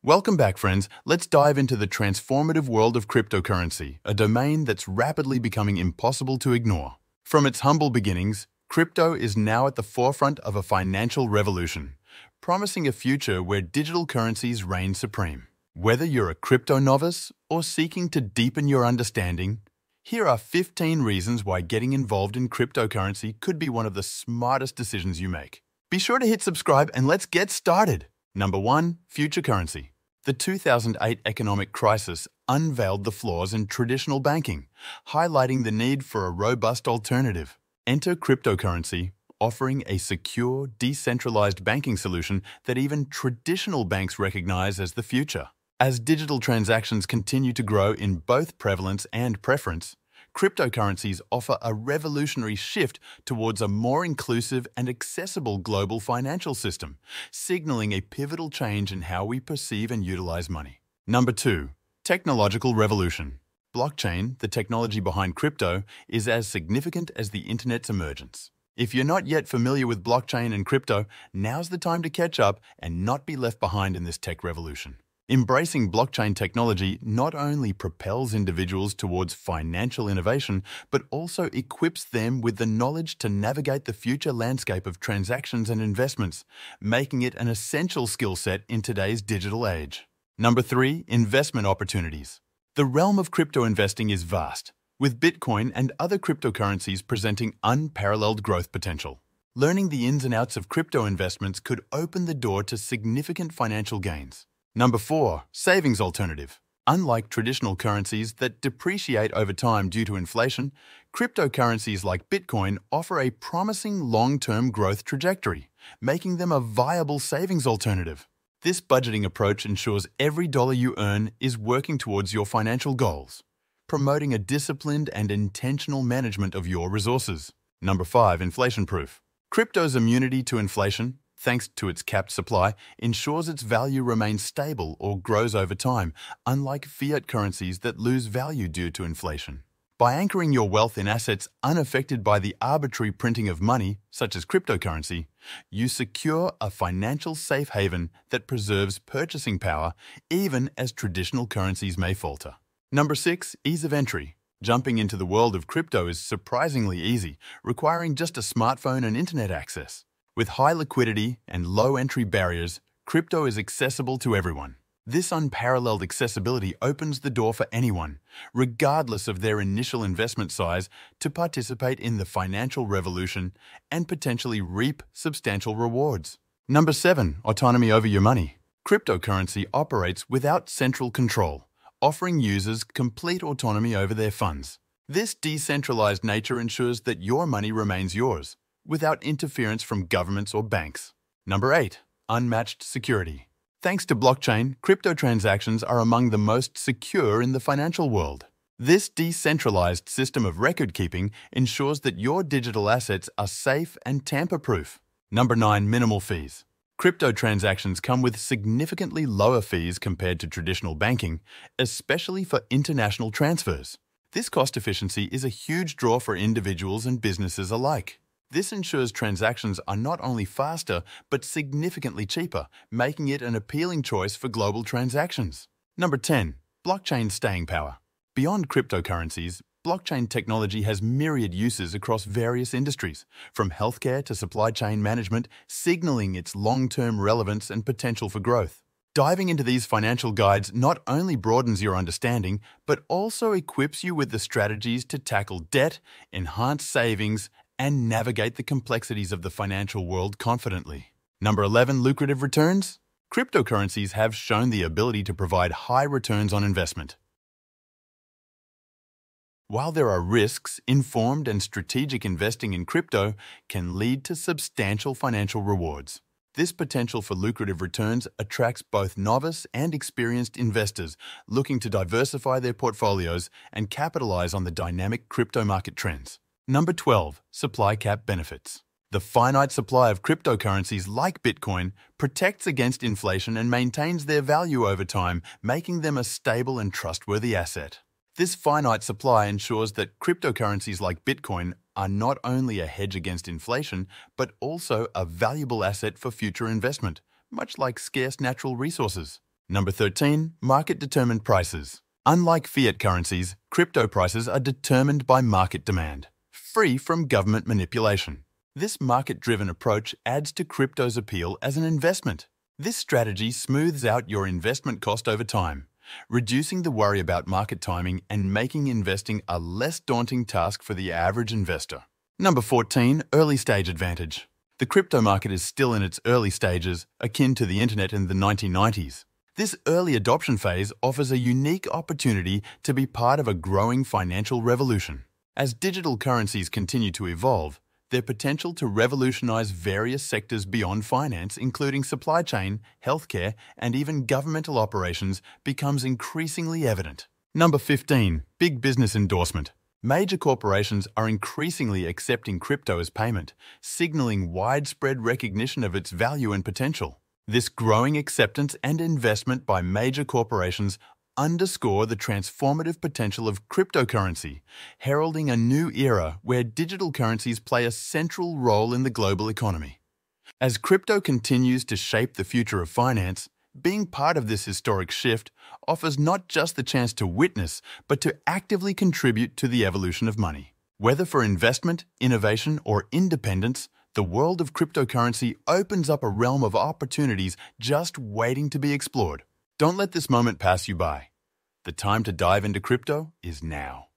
Welcome back, friends. Let's dive into the transformative world of cryptocurrency, a domain that's rapidly becoming impossible to ignore. From its humble beginnings, crypto is now at the forefront of a financial revolution, promising a future where digital currencies reign supreme. Whether you're a crypto novice or seeking to deepen your understanding, here are 15 reasons why getting involved in cryptocurrency could be one of the smartest decisions you make. Be sure to hit subscribe and let's get started. Number 1. Future currency. The 2008 economic crisis unveiled the flaws in traditional banking, highlighting the need for a robust alternative. Enter cryptocurrency, offering a secure, decentralized banking solution that even traditional banks recognize as the future. As digital transactions continue to grow in both prevalence and preference, cryptocurrencies offer a revolutionary shift towards a more inclusive and accessible global financial system, signaling a pivotal change in how we perceive and utilize money. Number 2. Technological revolution. Blockchain, the technology behind crypto, is as significant as the internet's emergence. If you're not yet familiar with blockchain and crypto, now's the time to catch up and not be left behind in this tech revolution. Embracing blockchain technology not only propels individuals towards financial innovation, but also equips them with the knowledge to navigate the future landscape of transactions and investments, making it an essential skill set in today's digital age. Number 3. Investment opportunities. The realm of crypto investing is vast, with Bitcoin and other cryptocurrencies presenting unparalleled growth potential. Learning the ins and outs of crypto investments could open the door to significant financial gains. Number 4. Savings alternative. Unlike traditional currencies that depreciate over time due to inflation, cryptocurrencies like Bitcoin offer a promising long-term growth trajectory, making them a viable savings alternative. This budgeting approach ensures every dollar you earn is working towards your financial goals, promoting a disciplined and intentional management of your resources. Number 5. Inflation-proof. Crypto's immunity to inflation, thanks to its capped supply, ensures its value remains stable or grows over time, unlike fiat currencies that lose value due to inflation. By anchoring your wealth in assets unaffected by the arbitrary printing of money, such as cryptocurrency, you secure a financial safe haven that preserves purchasing power even as traditional currencies may falter. Number 6. Ease of entry. Jumping into the world of crypto is surprisingly easy, requiring just a smartphone and internet access. With high liquidity and low entry barriers, crypto is accessible to everyone. This unparalleled accessibility opens the door for anyone, regardless of their initial investment size, to participate in the financial revolution and potentially reap substantial rewards. Number 7. Autonomy over your money. Cryptocurrency operates without central control, offering users complete autonomy over their funds. This decentralized nature ensures that your money remains yours, without interference from governments or banks. Number 8. Unmatched security. Thanks to blockchain, crypto transactions are among the most secure in the financial world. This decentralized system of record-keeping ensures that your digital assets are safe and tamper-proof. Number 9. Minimal fees. Crypto transactions come with significantly lower fees compared to traditional banking, especially for international transfers. This cost efficiency is a huge draw for individuals and businesses alike. This ensures transactions are not only faster, but significantly cheaper, making it an appealing choice for global transactions. Number 10. Blockchain staying power. Beyond cryptocurrencies, blockchain technology has myriad uses across various industries, from healthcare to supply chain management, signaling its long-term relevance and potential for growth. Diving into these financial guides not only broadens your understanding, but also equips you with the strategies to tackle debt, enhance savings, and navigate the complexities of the financial world confidently. Number 11. Lucrative returns. Cryptocurrencies have shown the ability to provide high returns on investment. While there are risks, informed and strategic investing in crypto can lead to substantial financial rewards. This potential for lucrative returns attracts both novice and experienced investors looking to diversify their portfolios and capitalize on the dynamic crypto market trends. Number 12. Supply cap benefits. The finite supply of cryptocurrencies like Bitcoin protects against inflation and maintains their value over time, making them a stable and trustworthy asset. This finite supply ensures that cryptocurrencies like Bitcoin are not only a hedge against inflation, but also a valuable asset for future investment, much like scarce natural resources. Number 13, market-determined prices. Unlike fiat currencies, crypto prices are determined by market demand, free from government manipulation. This market-driven approach adds to crypto's appeal as an investment. This strategy smooths out your investment cost over time, reducing the worry about market timing and making investing a less daunting task for the average investor. Number 14, early stage advantage. The crypto market is still in its early stages, akin to the internet in the 1990s. This early adoption phase offers a unique opportunity to be part of a growing financial revolution. As digital currencies continue to evolve, their potential to revolutionize various sectors beyond finance, including supply chain, healthcare, and even governmental operations, becomes increasingly evident. Number 15, big business endorsement. Major corporations are increasingly accepting crypto as payment, signaling widespread recognition of its value and potential. This growing acceptance and investment by major corporations underscore the transformative potential of cryptocurrency, heralding a new era where digital currencies play a central role in the global economy. As crypto continues to shape the future of finance, being part of this historic shift offers not just the chance to witness, but to actively contribute to the evolution of money. Whether for investment, innovation, or independence, the world of cryptocurrency opens up a realm of opportunities just waiting to be explored. Don't let this moment pass you by. The time to dive into crypto is now.